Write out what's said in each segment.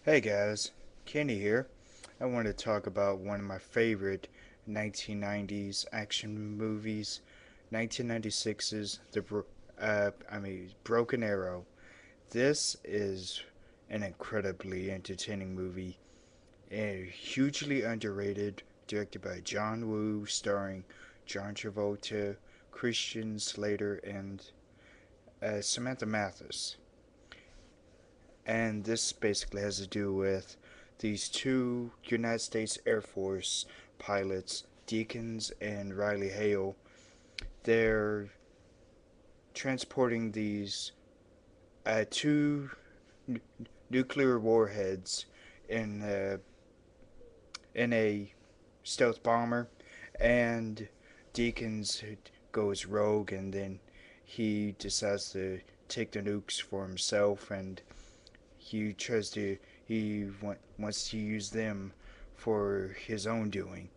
Hey guys, Kenny here. I want to talk about one of my favorite 1990s action movies, 1996's Broken Arrow. This is an incredibly entertaining movie, and hugely underrated, directed by John Woo, starring John Travolta, Christian Slater, and Samantha Mathis. And this basically has to do with these two United States Air Force pilots, Deakins and Riley Hale. They're transporting these two n- nuclear warheads in in a stealth bomber, and Deakins goes rogue, and then he decides to take the nukes for himself, and he tries to wants to use them for his own doing,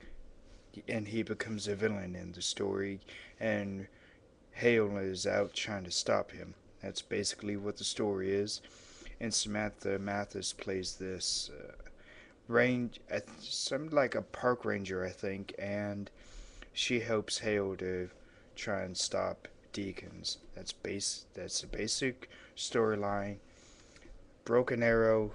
and he becomes a villain in the story, and Hale is out trying to stop him. That's basically what the story is. And Samantha Mathis plays this range, some like a park ranger, I think, and she helps Hale to try and stop Deacons. That's the basic storyline. Broken Arrow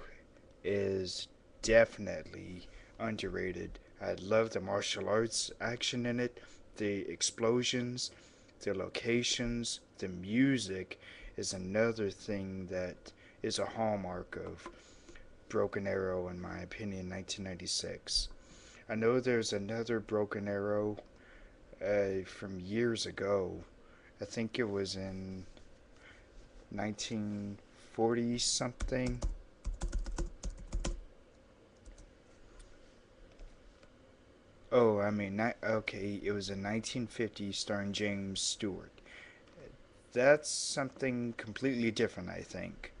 is definitely underrated. I love the martial arts action in it, the explosions, the locations, the music is another thing that is a hallmark of Broken Arrow, in my opinion, 1996. I know there's another Broken Arrow from years ago. I think it was in 1940 something. Oh, okay, it was in 1950 starring James Stewart. That's something completely different, I think.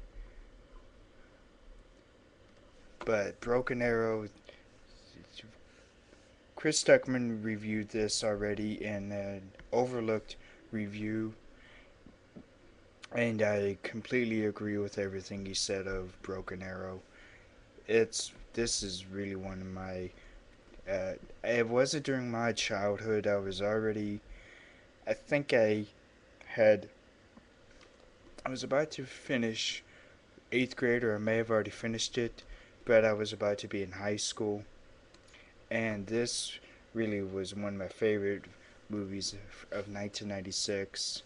But Broken Arrow, Chris Stuckman reviewed this already in an overlooked review, and I completely agree with everything he said of Broken Arrow. This is really one of my. It wasn't during my childhood. I was already. I think had. I was about to finish eighth grade, or I may have already finished it, but I was about to be in high school, and this really was one of my favorite movies of 1996.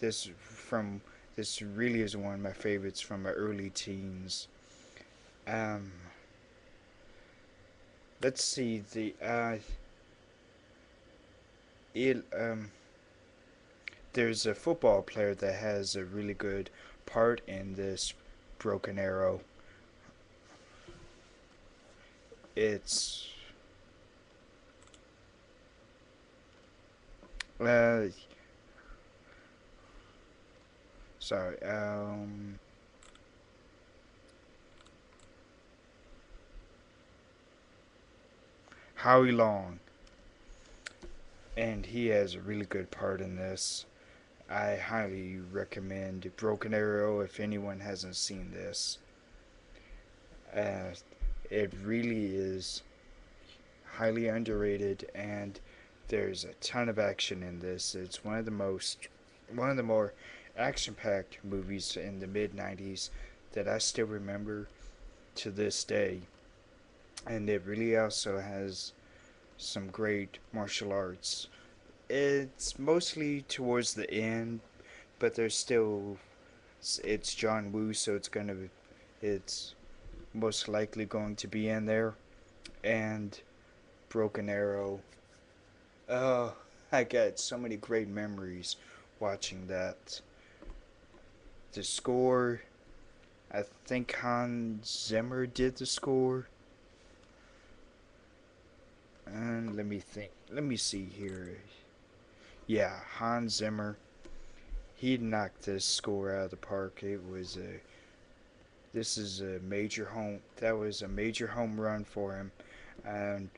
This from this really is one of my favorites from my early teens. Um, let's see the it there's a football player that has a really good part in this Broken Arrow. It's uh sorry Howie Long, and he has a really good part in this. I highly recommend Broken Arrow if anyone hasn't seen this. Uh, it really is highly underrated, and there's a ton of action in this. It's one of the more action-packed movies in the mid '90s that I still remember to this day, and it really also has some great martial arts. It's mostly towards the end, but there's still it's John Woo, so it's most likely going to be in there. And Broken Arrow. Oh, I got so many great memories watching that. The score, I think Hans Zimmer did the score. And let me think. Let me see here. Yeah, Hans Zimmer. He knocked this score out of the park. It was a. This is a major home. That was a major home run for him. And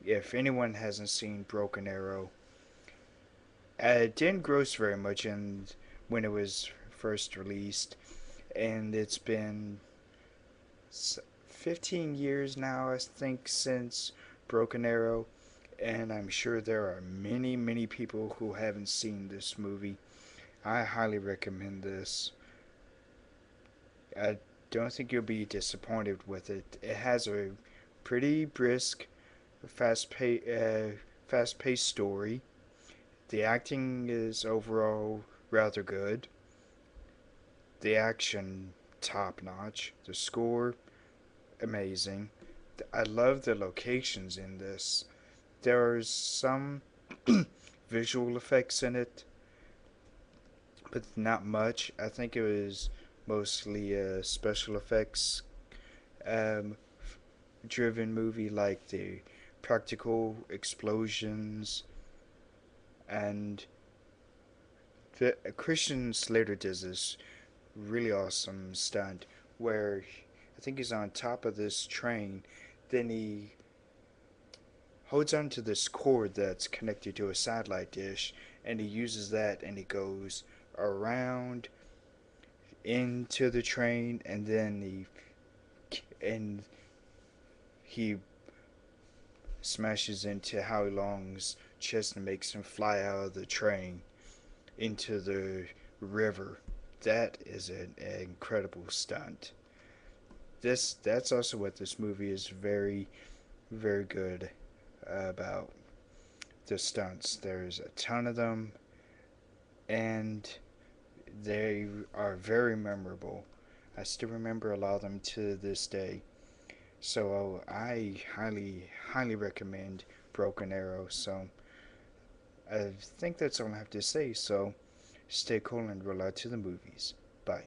if anyone hasn't seen Broken Arrow, it didn't gross very much when it was first released, and it's been 15 years now, I think, since Broken Arrow, and I'm sure there are many, many people who haven't seen this movie. I highly recommend this. I don't think you'll be disappointed with it. It has a pretty brisk, fast-paced story. The acting is overall rather good. The action top notch. The score amazing. I love the locations in this. There's some visual effects in it, but not much. I think it was mostly a special effects um, driven movie, like the practical explosions, and Christian Slater does this really awesome stunt where I think he's on top of this train, then he holds onto this cord that's connected to a satellite dish, and he uses that and he goes around into the train, and he smashes into Howie Long's chest and makes him fly out of the train into the river. That is an incredible stunt. That's also what this movie is very, very good about. The stunts. There's a ton of them, and they are very memorable. I still remember a lot of them to this day. So I highly, highly recommend Broken Arrow. So I think that's all I have to say. So stay cool and roll out to the movies. Bye.